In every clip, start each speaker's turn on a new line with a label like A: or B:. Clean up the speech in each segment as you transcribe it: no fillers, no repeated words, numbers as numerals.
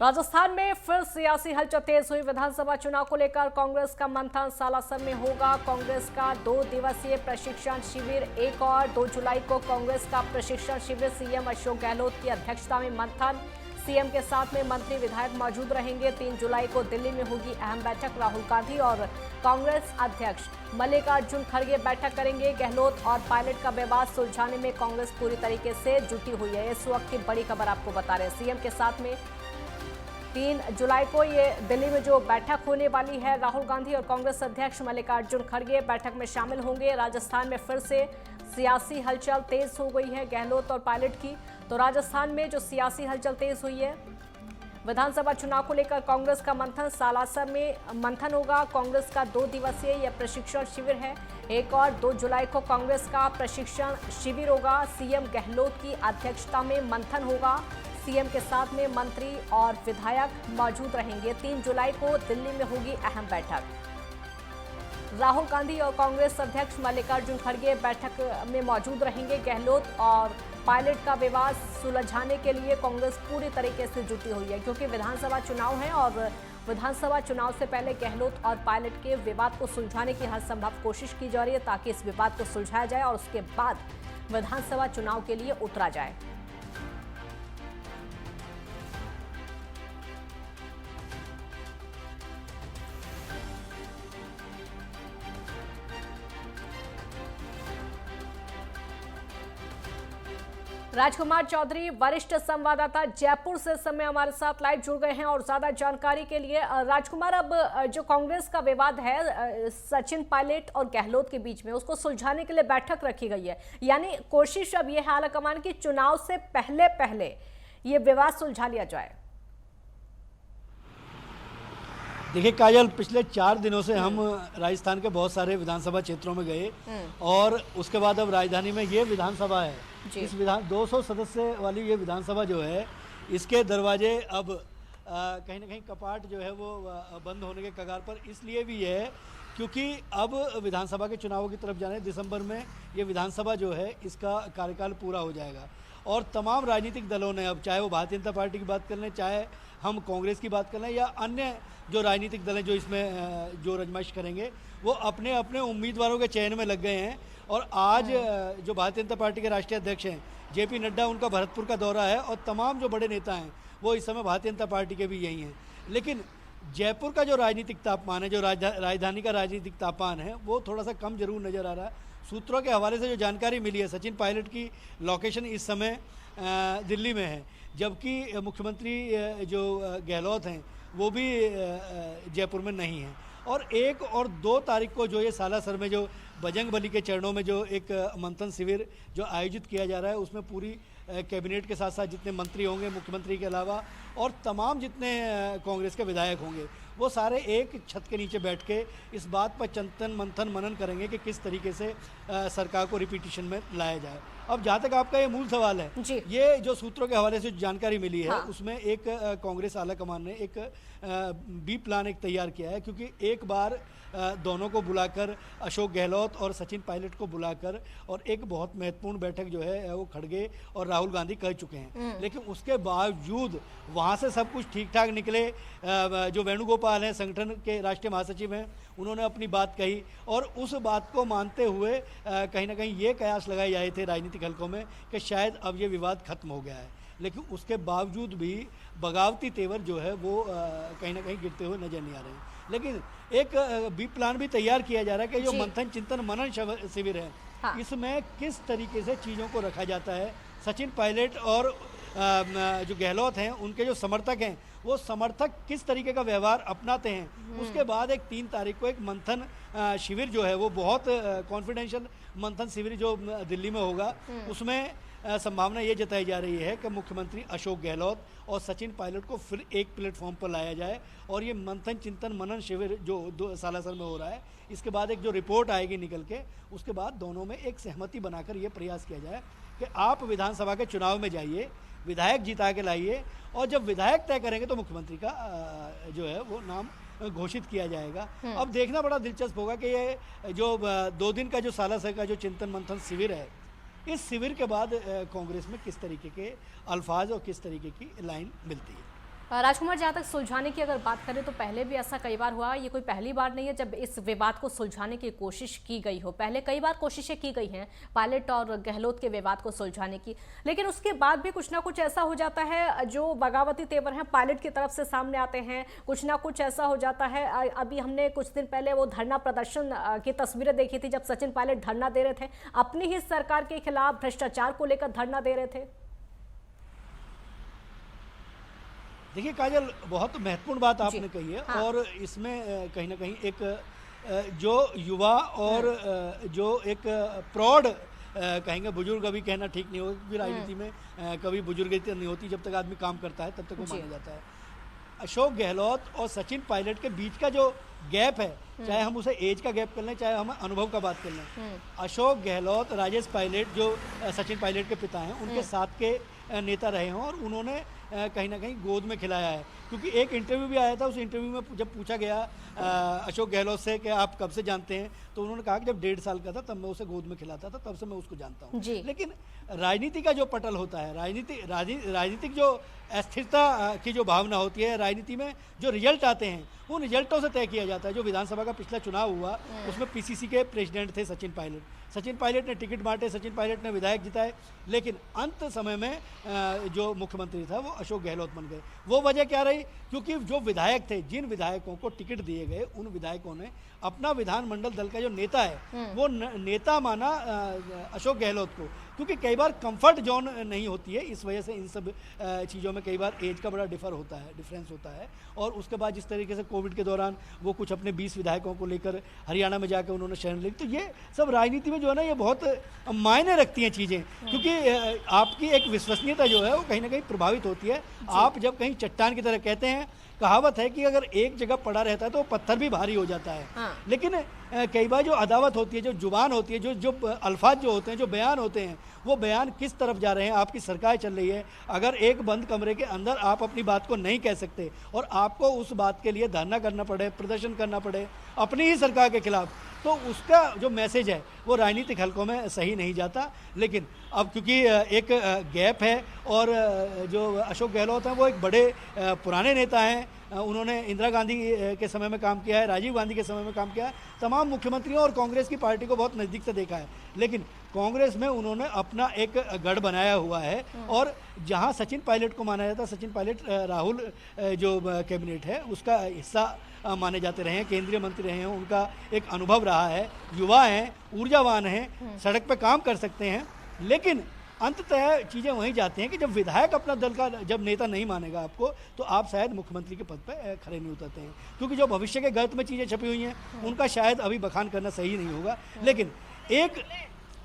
A: राजस्थान में फिर सियासी हलचल तेज हुई। विधानसभा चुनाव को लेकर कांग्रेस का मंथन सालासर में होगा। कांग्रेस का 2 दिवसीय प्रशिक्षण शिविर 1 और 2 जुलाई को कांग्रेस का प्रशिक्षण शिविर। सीएम अशोक गहलोत की अध्यक्षता में मंथन। सीएम के साथ में मंत्री विधायक मौजूद रहेंगे। 3 जुलाई को दिल्ली में होगी अहम बैठक। राहुल गांधी और कांग्रेस अध्यक्ष मल्लिकार्जुन खड़गे बैठक करेंगे। गहलोत और पायलट का विवाद सुलझाने में कांग्रेस पूरी तरीके से जुटी हुई है। इस वक्त की बड़ी खबर आपको बता रहे हैं। सीएम के साथ में 3 जुलाई को ये दिल्ली में जो बैठक होने वाली है, राहुल गांधी और कांग्रेस अध्यक्ष मल्लिकार्जुन खड़गे बैठक में शामिल होंगे। राजस्थान में फिर से सियासी हलचल तेज हो गई है गहलोत और पायलट की। तो राजस्थान में जो सियासी हलचल तेज हुई है, विधानसभा चुनाव को लेकर कांग्रेस का मंथन सालासर में मंथन होगा। कांग्रेस का 2 दिवसीय यह प्रशिक्षण शिविर है। 1 और 2 जुलाई को कांग्रेस का प्रशिक्षण शिविर होगा। सीएम गहलोत की अध्यक्षता में मंथन होगा। सीएम के साथ में मंत्री और विधायक मौजूद रहेंगे। 3 जुलाई को दिल्ली में होगी अहम बैठक। राहुल गांधी और कांग्रेस अध्यक्ष मल्लिकार्जुन खड़गे बैठक में मौजूद रहेंगे। गहलोत और पायलट का विवाद सुलझाने के लिए कांग्रेस पूरी तरीके से जुटी हुई है, क्योंकि विधानसभा चुनाव है और विधानसभा चुनाव से पहले गहलोत और पायलट के विवाद को सुलझाने की हर संभव कोशिश की जा रही है, ताकि इस विवाद को सुलझाया जाए और उसके बाद विधानसभा चुनाव के लिए उतरा जाए। राजकुमार चौधरी वरिष्ठ संवाददाता जयपुर से इस समय हमारे साथ लाइव जुड़ गए हैं और ज्यादा जानकारी के लिए। राजकुमार, अब जो कांग्रेस का विवाद है सचिन पायलट और गहलोत के बीच में, उसको सुलझाने के लिए बैठक रखी गई है। यानी कोशिश अब यह है आलाकमान की चुनाव से पहले पहले ये विवाद सुलझा लिया जाए।
B: देखिए काजल, पिछले 4 दिनों से हम राजस्थान के बहुत सारे विधानसभा क्षेत्रों में गए और उसके बाद अब राजधानी में ये विधानसभा है। इस 200 सदस्य वाली ये विधानसभा जो है, इसके दरवाजे अब कहीं ना कहीं कपाट जो है वो बंद होने के कगार पर इसलिए भी है क्योंकि अब विधानसभा के चुनावों की तरफ जाने दिसंबर में ये विधानसभा जो है इसका कार्यकाल पूरा हो जाएगा और तमाम राजनीतिक दलों ने, अब चाहे वो भारतीय जनता पार्टी की बात कर लें, चाहे हम कांग्रेस की बात कर लें या अन्य जो राजनीतिक दल हैं जो इसमें जो रजमाइश करेंगे, वो अपने अपने उम्मीदवारों के चयन में लग गए हैं। और आज जो भारतीय जनता पार्टी के राष्ट्रीय अध्यक्ष हैं जेपी नड्डा, उनका भरतपुर का दौरा है और तमाम जो बड़े नेता हैं वो इस समय भारतीय जनता पार्टी के भी यही हैं। लेकिन जयपुर का जो राजनीतिक तापमान है, जो राजधानी का राजनीतिक तापमान है, वो थोड़ा सा कम जरूर नज़र आ रहा है। सूत्रों के हवाले से जो जानकारी मिली है, सचिन पायलट की लोकेशन इस समय दिल्ली में है, जबकि मुख्यमंत्री जो गहलोत हैं वो भी जयपुर में नहीं है। और 1 और 2 तारीख को जो ये सालासर में जो बजरंग बली के चरणों में जो एक मंथन शिविर जो आयोजित किया जा रहा है, उसमें पूरी कैबिनेट के साथ साथ जितने मंत्री होंगे मुख्यमंत्री के अलावा और तमाम जितने कांग्रेस के विधायक होंगे, वो सारे एक छत के नीचे बैठ के इस बात पर चिंतन मंथन मनन करेंगे कि किस तरीके से सरकार को रिपीटिशन में लाया जाए। अब जहाँ तक आपका ये मूल सवाल है, ये जो सूत्रों के हवाले से जानकारी मिली है, उसमें एक कांग्रेस आला कमान ने एक बी प्लान एक तैयार किया है, क्योंकि एक बार दोनों को बुलाकर, अशोक गहलोत और सचिन पायलट को बुलाकर और एक बहुत महत्वपूर्ण बैठक जो है वो खड़गे और राहुल गांधी कर चुके हैं। लेकिन उसके बावजूद वहाँ से सब कुछ ठीक ठाक निकले। जो वेणुगोपाल हैं, संगठन के राष्ट्रीय महासचिव हैं, उन्होंने अपनी बात कही और उस बात को मानते हुए कहीं ना कहीं ये कयास लगाए जाए थे राजनीतिक हलकों में कि शायद अब ये विवाद खत्म हो गया है। लेकिन उसके बावजूद भी बगावती तेवर जो है वो कहीं ना कहीं गिरते हुए नजर नहीं आ रहे हैं। लेकिन एक बी प्लान भी तैयार किया जा रहा है कि जो मंथन चिंतन मनन शिविर है, इसमें किस तरीके से चीज़ों को रखा जाता है। सचिन पायलट और जो गहलोत हैं, उनके जो समर्थक हैं, वो समर्थक किस तरीके का व्यवहार अपनाते हैं। उसके बाद एक 3 तारीख को एक मंथन शिविर जो है वो बहुत कॉन्फिडेंशियल मंथन शिविर जो दिल्ली में होगा, उसमें संभावना ये जताई जा रही है कि मुख्यमंत्री अशोक गहलोत और सचिन पायलट को फिर एक प्लेटफॉर्म पर लाया जाए और ये मंथन चिंतन मनन शिविर जो सालासर में हो रहा है, इसके बाद एक जो रिपोर्ट आएगी निकल के, उसके बाद दोनों में एक सहमति बनाकर ये प्रयास किया जाए कि आप विधानसभा के चुनाव में जाइए, विधायक जिता के लाइए और जब विधायक तय करेंगे तो मुख्यमंत्री का जो है वो नाम घोषित किया जाएगा। अब देखना बड़ा दिलचस्प होगा कि ये जो 2 दिन का जो सालासर का जो चिंतन मंथन शिविर है, इस शिविर के बाद कांग्रेस में किस तरीके के अल्फाज और किस तरीके की लाइन मिलती है।
A: राजकुमार, जहाँ तक सुलझाने की अगर बात करें तो पहले भी ऐसा कई बार हुआ, ये कोई पहली बार नहीं है जब इस विवाद को सुलझाने की कोशिश की गई हो। पहले कई बार कोशिशें की गई हैं पायलट और गहलोत के विवाद को सुलझाने की, लेकिन उसके बाद भी कुछ ना कुछ ऐसा हो जाता है जो बगावती तेवर हैं पायलट की तरफ से सामने आते हैं, कुछ ना कुछ ऐसा हो जाता है। अभी हमने कुछ दिन पहले वो धरना प्रदर्शन की तस्वीरें देखी थी जब सचिन पायलट धरना दे रहे थे, अपनी ही सरकार के खिलाफ भ्रष्टाचार को लेकर धरना दे रहे थे।
B: देखिए काजल, बहुत महत्वपूर्ण बात आपने कही है।
A: हाँ।
B: और इसमें कहीं ना कहीं एक जो युवा और जो एक प्रौढ़ कहेंगे, बुजुर्ग अभी कहना ठीक नहीं होगा क्योंकि राजनीति में कभी बुजुर्ग नहीं होती, जब तक आदमी काम करता है तब तक वो माना जाता है। अशोक गहलोत और सचिन पायलट के बीच का जो गैप है, चाहे हम उसे एज का गैप कर लें, चाहे हम अनुभव का बात कर लें, अशोक गहलोत राजेश पायलट जो सचिन पायलट के पिता हैं उनके साथ के नेता रहे हैं और उन्होंने कहीं ना कहीं गोद में खिलाया है। क्योंकि एक इंटरव्यू भी आया था, उस इंटरव्यू में जब पूछा गया अशोक गहलोत से कि आप कब से जानते हैं, तो उन्होंने कहा कि जब 1.5 साल का था तब मैं उसे गोद में खिलाता था, तब से मैं उसको जानता हूँ। लेकिन राजनीति का जो पटल होता है, राजनीतिक जो अस्थिरता की जो भावना होती है, राजनीति में जो रिजल्ट आते हैं उन रिजल्टों से तय किया जाता है। जो विधानसभा का पिछला चुनाव हुआ उसमें पीसीसी के प्रेसिडेंट थे सचिन पायलट ने टिकट बांटे, सचिन पायलट ने विधायक जिताए, लेकिन अंत समय में जो मुख्यमंत्री था वो अशोक गहलोत बन गए। वो वजह क्या रही? क्योंकि जो विधायक थे, जिन विधायकों को टिकट दिए गए, उन विधायकों ने अपना विधानमंडल दल का जो नेता है वो नेता माना अशोक गहलोत को। क्योंकि कई बार कंफर्ट जोन नहीं होती है, इस वजह से इन सब चीज़ों में कई बार एज का बड़ा डिफरेंस होता है। और उसके बाद जिस तरीके से कोविड के दौरान वो कुछ अपने 20 विधायकों को लेकर हरियाणा में जाकर उन्होंने शरण ली, तो ये सब राजनीति में जो है ना, ये बहुत मायने रखती हैं चीज़ें। क्योंकि आपकी एक विश्वसनीयता जो है वो कहीं ना कहीं प्रभावित होती है। आप जब कहीं चट्टान की तरह, कहते हैं, कहावत है कि अगर एक जगह पड़ा रहता है तो पत्थर भी भारी हो जाता है। लेकिन कई बार जो अदावत होती है, जो जुबान होती है, जो अल्फाज जो होते हैं, जो बयान होते हैं, वो बयान किस तरफ जा रहे हैं, आपकी सरकार चल रही है, अगर एक बंद कमरे के अंदर आप अपनी बात को नहीं कह सकते और आपको उस बात के लिए धरना करना पड़े, प्रदर्शन करना पड़े अपनी ही सरकार के खिलाफ, तो उसका जो मैसेज है वो राजनीतिक हलकों में सही नहीं जाता। लेकिन अब क्योंकि एक गैप है और जो अशोक गहलोत हैं वो एक बड़े पुराने नेता हैं, उन्होंने इंदिरा गांधी के समय में काम किया है, राजीव गांधी के समय में काम किया है, तमाम मुख्यमंत्रियों और कांग्रेस की पार्टी को बहुत नज़दीक से देखा है। लेकिन कांग्रेस में उन्होंने अपना एक गढ़ बनाया हुआ है और जहां सचिन पायलट को माना जाता है, सचिन पायलट राहुल जो कैबिनेट है उसका हिस्सा माने जाते रहे हैं, केंद्रीय मंत्री रहे हैं, उनका एक अनुभव रहा है, युवा हैं, ऊर्जावान हैं, सड़क पे काम कर सकते हैं। लेकिन अंततः चीज़ें वहीं जाती हैं कि जब विधायक अपना दल का जब नेता नहीं मानेगा आपको, तो आप शायद मुख्यमंत्री के पद पर खड़े नहीं उतरते हैं। क्योंकि जो भविष्य के गर्त में चीज़ें छपी हुई हैं उनका शायद अभी बखान करना सही नहीं होगा। लेकिन एक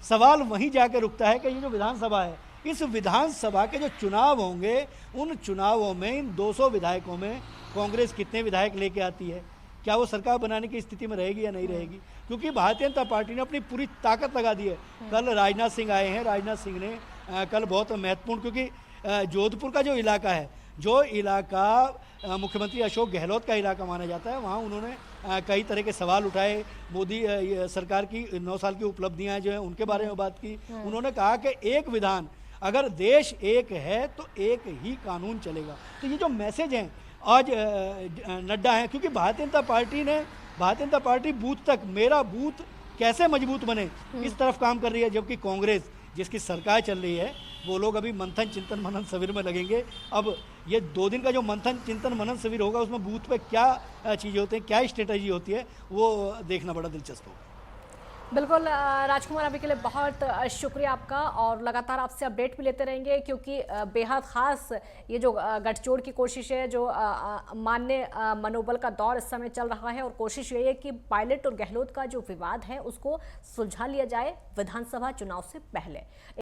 B: सवाल वहीं जाकर रुकता है कि ये जो विधानसभा है, इस विधानसभा के जो चुनाव होंगे, उन चुनावों में इन 200 विधायकों में कांग्रेस कितने विधायक लेके आती है, क्या वो सरकार बनाने की स्थिति में रहेगी या नहीं रहेगी? क्योंकि भारतीय जनता पार्टी ने अपनी पूरी ताकत लगा दी है। कल राजनाथ सिंह आए हैं, राजनाथ सिंह ने कल बहुत महत्वपूर्ण, क्योंकि जोधपुर का जो इलाका है, जो इलाका मुख्यमंत्री अशोक गहलोत का इलाका माना जाता है, वहाँ उन्होंने कई तरह के सवाल उठाए, मोदी सरकार की 9 साल की उपलब्धियाँ जो हैं उनके बारे में बात की। उन्होंने कहा कि एक विधान, अगर देश एक है तो एक ही कानून चलेगा। तो ये जो मैसेज हैं आज नड्डा हैं, क्योंकि भारतीय जनता पार्टी बूथ तक, मेरा बूथ कैसे मजबूत बने, इस तरफ काम कर रही है, जबकि कांग्रेस जिसकी सरकार चल रही है वो लोग अभी मंथन चिंतन मनन शिविर में लगेंगे। अब ये 2 दिन का जो मंथन चिंतन मनन शिविर होगा उसमें बूथ पे क्या चीज़ें होती हैं, क्या स्ट्रेटजी होती है, वो देखना बड़ा दिलचस्प होगा।
A: बिल्कुल राजकुमार, अभी के लिए बहुत शुक्रिया आपका, और लगातार आपसे अपडेट भी लेते रहेंगे क्योंकि बेहद ख़ास ये जो गठजोड़ की कोशिश है, जो मान्य मनोबल का दौर इस समय चल रहा है, और कोशिश ये है कि पायलट और गहलोत का जो विवाद है उसको सुलझा लिया जाए विधानसभा चुनाव से पहले।